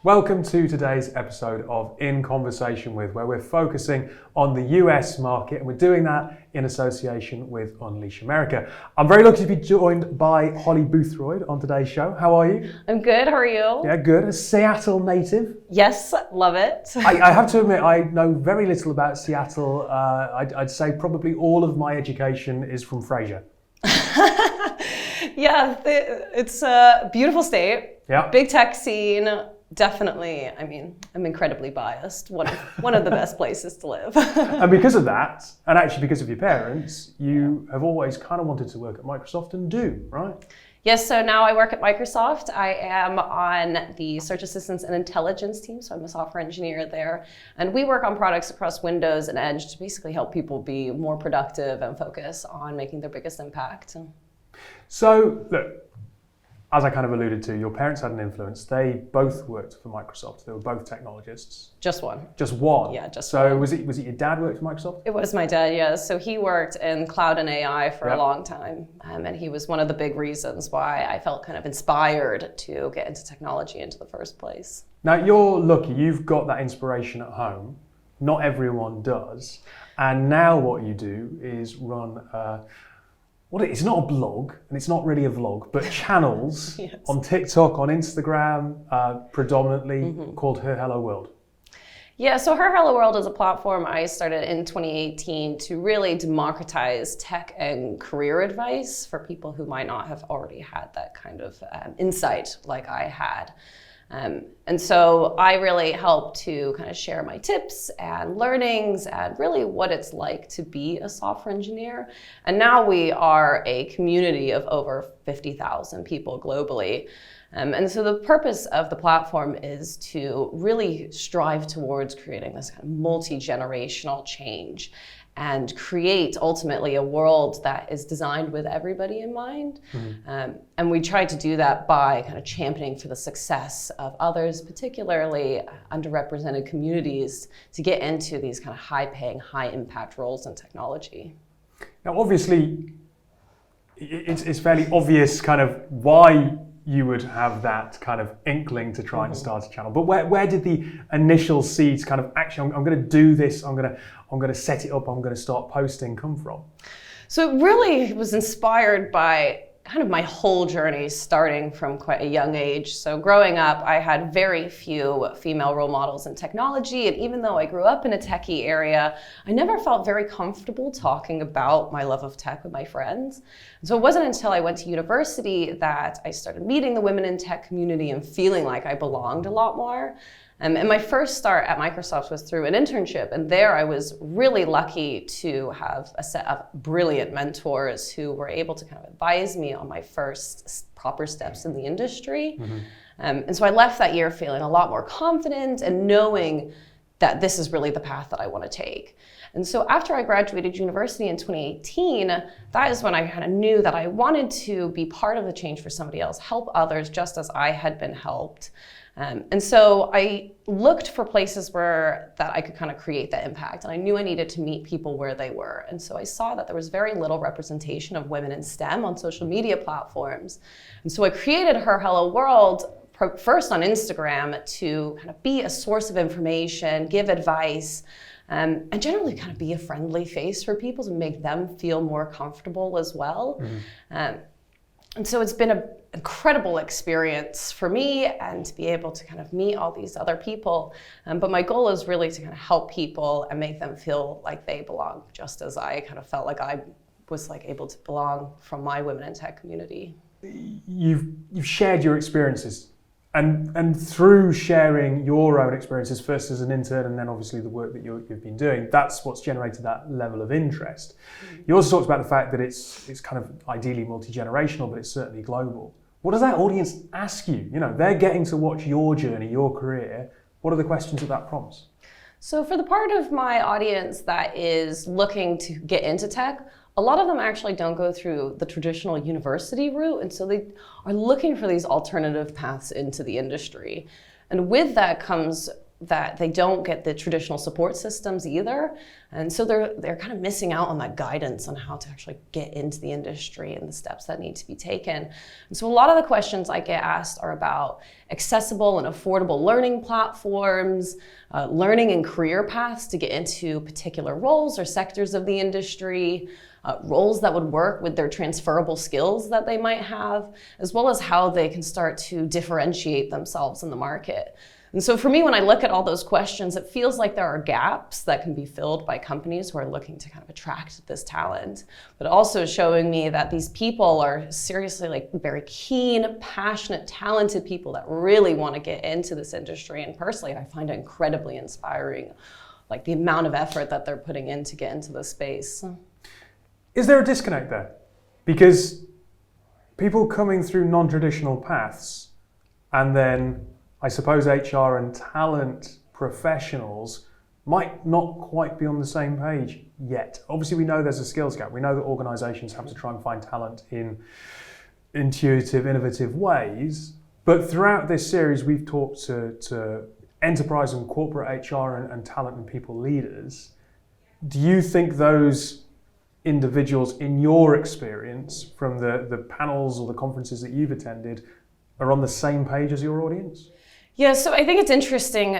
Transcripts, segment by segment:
Welcome to today's episode of In Conversation With, where we're focusing on the US market, and we're doing that in association with Unleash America. I'm very lucky to be joined by Holly Boothroyd on today's show. How are you? I'm good, how are you? Yeah, good. A Seattle native. Yes, love it. I have to admit, I know very little about Seattle. I'd say probably all of my education is from Frasier. Yeah, it's a beautiful state. Yeah. Big tech scene. Definitely, I'm incredibly biased. One of the best places to live. And because of that, and actually because of your parents, you have always kind of wanted to work at Microsoft and do, right? Yes, so now I work at Microsoft. I am on the Search Assistance and Intelligence team, so I'm a software engineer there. And we work on products across Windows and Edge to basically help people be more productive and focus on making their biggest impact. So, look, as I kind of alluded to, your parents had an influence. They both worked for Microsoft. They were both technologists. Just one. Just one? Yeah, just one. one. So was it your dad worked for Microsoft? It was my dad, yeah. So he worked in cloud and AI for a long time. And he was one of the big reasons why I felt kind of inspired to get into technology into the first place. Now, you're lucky. You've got that inspiration at home. Not everyone does. And now what you do is run it's not a blog, and it's not really a vlog, but channels Yes. on TikTok, on Instagram, predominantly called Her Hello World. Yeah, so Her Hello World is a platform I started in 2018 to really democratize tech and career advice for people who might not have already had that kind of insight like I had. And so I really help to kind of share my tips and learnings and really what it's like to be a software engineer. And now we are a community of over 50,000 people globally. And so the purpose of the platform is to really strive towards creating this kind of multi-generational change and create ultimately a world that is designed with everybody in mind. And we try to do that by kind of championing for the success of others, particularly underrepresented communities, to get into these kind of high-paying, high-impact roles in technology. Now, obviously, it's fairly obvious kind of why you would have that kind of inkling to try and start a channel. But where did the initial seeds kind of actually, I'm going to do this, I'm going to set it up, I'm going to start posting come from? So it really was inspired by kind of my whole journey starting from quite a young age. So growing up, I had very few female role models in technology. And even though I grew up in a techie area, I never felt very comfortable talking about my love of tech with my friends. And so it wasn't until I went to university that I started meeting the women in tech community and feeling like I belonged a lot more. And my first start at Microsoft was through an internship. And there I was really lucky to have a set of brilliant mentors who were able to kind of advise me on my first proper steps in the industry. And so I left that year feeling a lot more confident and knowing that this is really the path that I want to take. And so after I graduated university in 2018, that is when I kind of knew that I wanted to be part of the change for somebody else, help others just as I had been helped. And so I looked for places that I could kind of create that impact. And I knew I needed to meet people where they were. And so I saw that there was very little representation of women in STEM on social media platforms. And so I created Her Hello World first on Instagram to kind of be a source of information, give advice, and generally kind of be a friendly face for people to make them feel more comfortable as well. And so it's been an incredible experience for me and to be able to kind of meet all these other people. But my goal is really to kind of help people and make them feel like they belong, just as I kind of felt like I was like able to belong from my women in tech community. You've shared your experiences. And through sharing your own experiences, first as an intern and then obviously the work that you've been doing, that's what's generated that level of interest. You also talked about the fact that it's kind of ideally multi-generational, but it's certainly global. What does that audience ask you? You know, they're getting to watch your journey, your career. What are the questions that prompts? So for the part of my audience that is looking to get into tech, a lot of them actually don't go through the traditional university route, and so they are looking for these alternative paths into the industry. And with that comes that they don't get the traditional support systems either. And so they're kind of missing out on that guidance on how to actually get into the industry and the steps that need to be taken. And so a lot of the questions I get asked are about accessible and affordable learning platforms, learning and career paths to get into particular roles or sectors of the industry, roles that would work with their transferable skills that they might have, as well as how they can start to differentiate themselves in the market. And so for me, when I look at all those questions, it feels like there are gaps that can be filled by companies who are looking to kind of attract this talent, but also showing me that these people are seriously like very keen, passionate, talented people that really want to get into this industry. And personally, I find it incredibly inspiring, like the amount of effort that they're putting in to get into this space. Is there a disconnect there? Because people coming through non-traditional paths, and then I suppose HR and talent professionals might not quite be on the same page yet. Obviously, we know there's a skills gap. We know that organizations have to try and find talent in intuitive, innovative ways. But throughout this series, we've talked to enterprise and corporate HR and talent and people leaders. Do you think those individuals, in your experience, from the panels or the conferences that you've attended, are on the same page as your audience? Yeah, so I think it's interesting,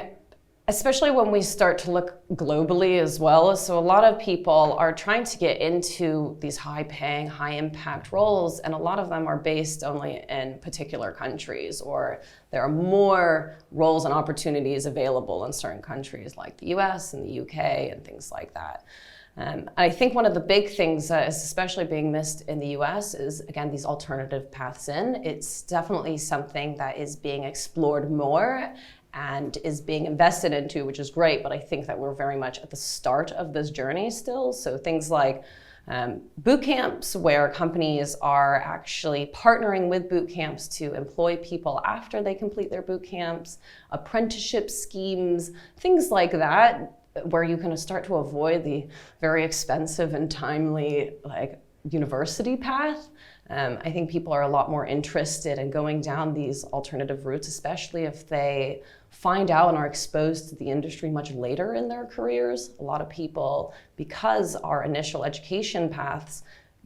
especially when we start to look globally as well. So a lot of people are trying to get into these high-paying, high-impact roles, and a lot of them are based only in particular countries, or there are more roles and opportunities available in certain countries like the US and the UK and things like that. I think one of the big things that is especially being missed in the US is, again, these alternative paths in. It's definitely something that is being explored more and is being invested into, which is great, but I think that we're very much at the start of this journey still. So things like boot camps, where companies are actually partnering with boot camps to employ people after they complete their boot camps, apprenticeship schemes, things like that, where you can start to avoid the very expensive and timely university path. I think people are a lot more interested in going down these alternative routes, especially if they find out and are exposed to the industry much later in their careers. A lot of people, because our initial education paths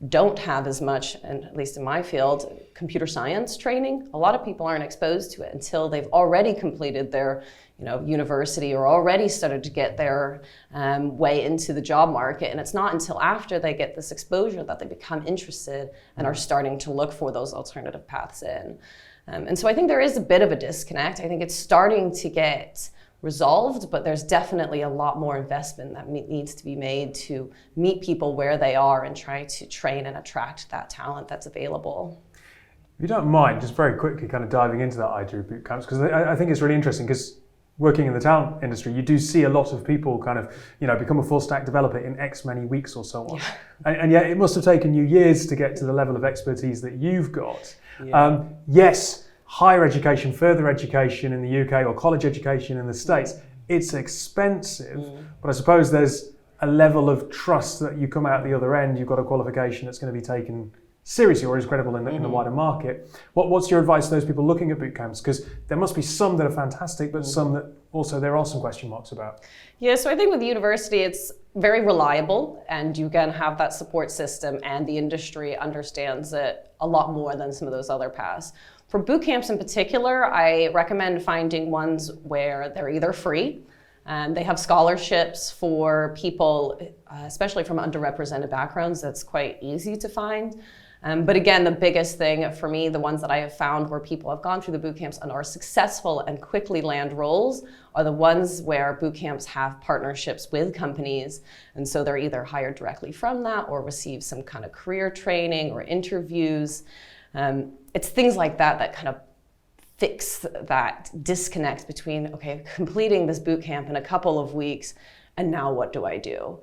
don't have as much, and at least in my field, computer science training, a lot of people aren't exposed to it until they've already completed their university or already started to get their way into the job market. And it's not until after they get this exposure that they become interested and are starting to look for those alternative paths in. And so I think there is a bit of a disconnect. I think it's starting to get resolved, but there's definitely a lot more investment that needs to be made to meet people where they are and try to train and attract that talent that's available. If you don't mind, just very quickly kind of diving into that idea of boot camps, because I think it's really interesting, because working in the talent industry, you do see a lot of people kind of, become a full stack developer in X many weeks or so on. Yeah. And yet it must have taken you years to get to the level of expertise that you've got. Yeah. Yes, higher education, further education in the UK or college education in the States, it's expensive, but I suppose there's a level of trust that you come out the other end, you've got a qualification that's going to be taken seriously or is credible in the wider market. What's your advice to those people looking at boot camps? Because there must be some that are fantastic, but some that also there are some question marks about. Yeah, so I think with the university, it's very reliable, and you can have that support system, and the industry understands it a lot more than some of those other paths. For boot camps in particular, I recommend finding ones where they're either free, they have scholarships for people, especially from underrepresented backgrounds. That's quite easy to find. But again, the biggest thing for me, the ones that I have found where people have gone through the boot camps and are successful and quickly land roles are the ones where boot camps have partnerships with companies. And so they're either hired directly from that or receive some kind of career training or interviews. It's things like that that kind of fix that disconnect between, okay, completing this boot camp in a couple of weeks, and now what do I do?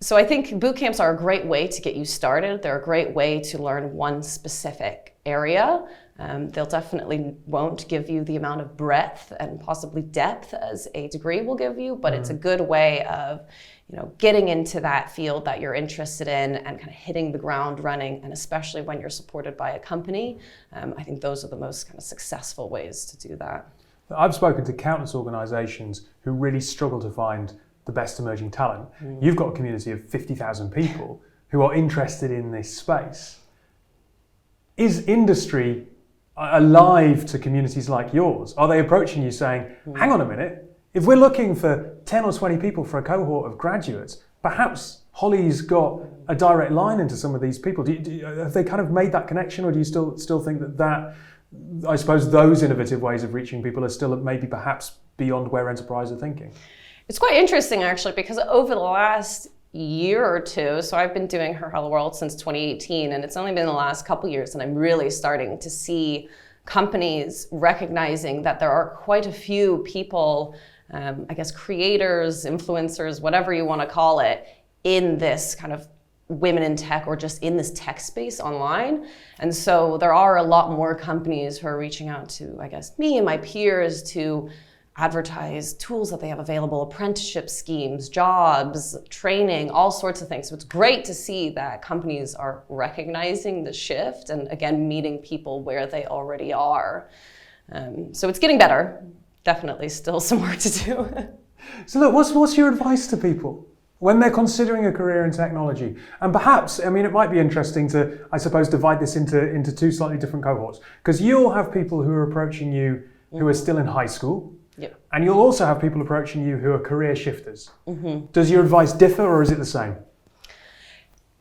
So I think boot camps are a great way to get you started. They're a great way to learn one specific area. They'll definitely won't give you the amount of breadth and possibly depth as a degree will give you, but it's a good way of getting into that field that you're interested in and kind of hitting the ground running, and especially when you're supported by a company. I think those are the most kind of successful ways to do that. I've spoken to countless organisations who really struggle to find the best emerging talent. You've got a community of 50,000 people who are interested in this space. Is industry alive to communities like yours? Are they approaching you saying, hang on a minute, if we're looking for 10 or 20 people for a cohort of graduates, perhaps Holly's got a direct line into some of these people. Have they kind of made that connection, or do you still think that I suppose those innovative ways of reaching people are still maybe perhaps beyond where enterprise are thinking? It's quite interesting actually, because over the last year or two, so I've been doing Her Hello World since 2018, and it's only been the last couple years that I'm really starting to see companies recognizing that there are quite a few people, I guess creators, influencers, whatever you want to call it, in this kind of women in tech or just in this tech space online. And so there are a lot more companies who are reaching out to, I guess, me and my peers to advertise tools that they have available, apprenticeship schemes, jobs, training, all sorts of things. So it's great to see that companies are recognizing the shift and again, meeting people where they already are. So it's getting better. Definitely still some work to do. So look, what's your advice to people when they're considering a career in technology? And perhaps, I mean, it might be interesting to, I suppose, divide this into two slightly different cohorts, because you'll have people who are approaching you who are still in high school. Yep. And you'll also have people approaching you who are career shifters. Does your advice differ, or is it the same?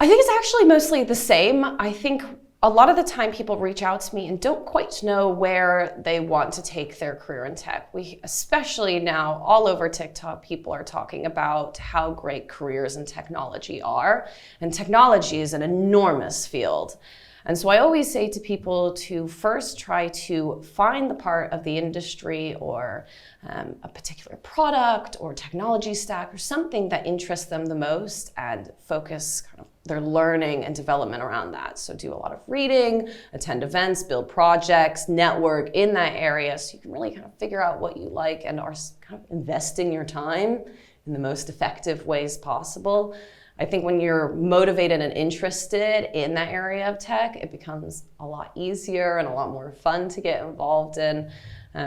I think it's actually mostly the same. I think a lot of the time people reach out to me and don't quite know where they want to take their career in tech. We, especially now, all over TikTok, people are talking about how great careers in technology are. And technology is an enormous field. And so I always say to people to first try to find the part of the industry or a particular product or technology stack or something that interests them the most and focus kind of their learning and development around that. So do a lot of reading, attend events, build projects, network in that area so you can really kind of figure out what you like and are kind of investing your time in the most effective ways possible. I think when you're motivated and interested in that area of tech, it becomes a lot easier and a lot more fun to get involved in.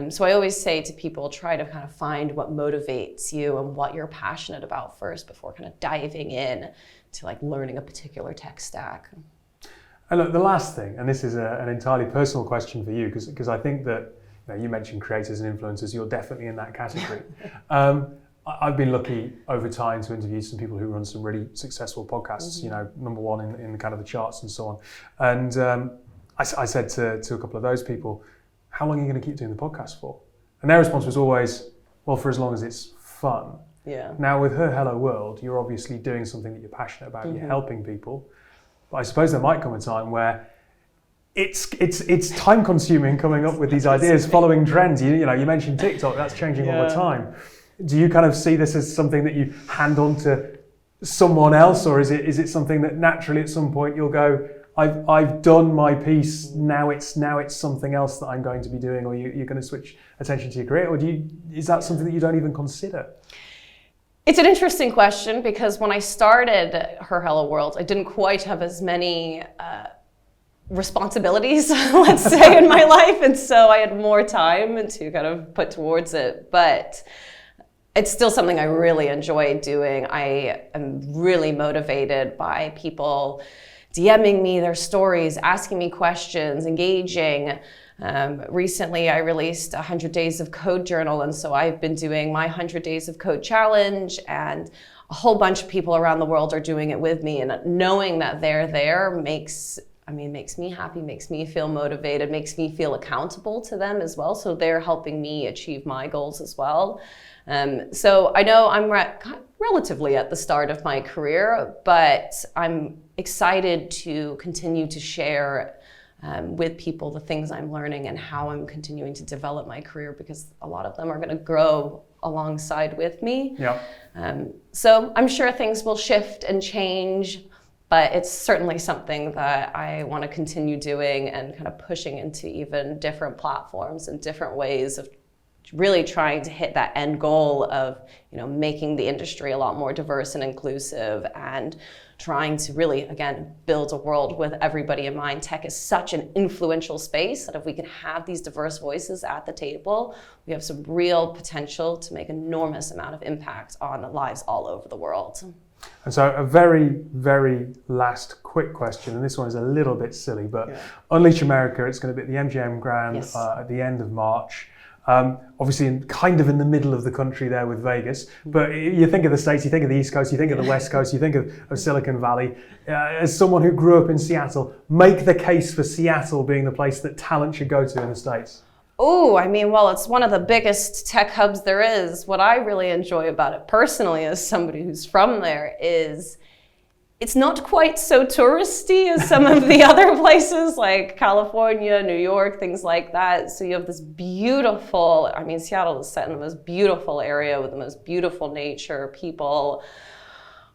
So I always say to people, try to kind of find what motivates you and what you're passionate about first before kind of diving in to like learning a particular tech stack. And look, the last thing, and this is an entirely personal question for you, because I think that you mentioned creators and influencers, you're definitely in that category. I've been lucky over time to interview some people who run some really successful podcasts, number one in kind of the charts and so on. And I said to a couple of those people, how long are you going to keep doing the podcast for? And their response was always, well, for as long as it's fun. Yeah. Now with Her Hello World, you're obviously doing something that you're passionate about, you're helping people. But I suppose there might come a time where it's time consuming coming up with these ideas, following trends. You mentioned TikTok, that's changing all the time. Do you kind of see this as something that you hand on to someone else, or is it something that naturally at some point you'll go, I've done my piece, now it's something else that I'm going to be doing, or you're going to switch attention to your career, or is that something that you don't even consider? It's an interesting question, because when I started Her Hello World, I didn't quite have as many responsibilities, let's say, in my life, and so I had more time to kind of put towards it. But it's still something I really enjoy doing. I am really motivated by people DMing me their stories, asking me questions, engaging. Recently, I released a 100 Days of Code journal, and so I've been doing my 100 Days of Code challenge, and a whole bunch of people around the world are doing it with me, and knowing that they're there makes me happy, makes me feel motivated, makes me feel accountable to them as well, so they're helping me achieve my goals as well. So I know I'm relatively at the start of my career, but I'm excited to continue to share with people the things I'm learning and how I'm continuing to develop my career, because a lot of them are going to grow alongside with me. Yeah. So I'm sure things will shift and change, but it's certainly something that I want to continue doing and kind of pushing into even different platforms and different ways of really trying to hit that end goal of, making the industry a lot more diverse and inclusive, and trying to really, again, build a world with everybody in mind. Tech is such an influential space that if we can have these diverse voices at the table, we have some real potential to make enormous amount of impact on lives all over the world. And so a very, very last quick question, and this one is a little bit silly, but Unleash America, it's going to be at the MGM Grand at the end of March. Obviously kind of in the middle of the country there with Vegas, but you think of the States, you think of the East Coast, you think of the West Coast, you think of Silicon Valley. As someone who grew up in Seattle, make the case for Seattle being the place that talent should go to in the States. Oh, well, it's one of the biggest tech hubs there is. What I really enjoy about it personally, as somebody who's from there, is it's not quite so touristy as some of the other places like California, New York, things like that. So you have this beautiful, Seattle is set in the most beautiful area with the most beautiful nature. People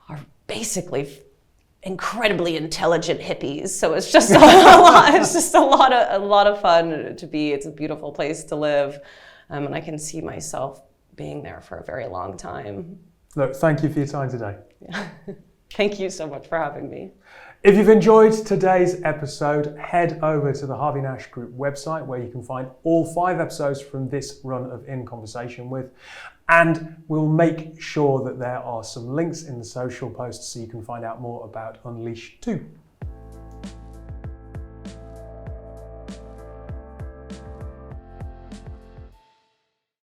are basically incredibly intelligent hippies. So it's just a lot. It's just a lot of fun to be. It's a beautiful place to live, and I can see myself being there for a very long time. Look, thank you for your time today. Thank you so much for having me. If you've enjoyed today's episode, head over to the Harvey Nash Group website where you can find all 5 episodes from this run of In Conversation With. And we'll make sure that there are some links in the social posts so you can find out more about Unleash too.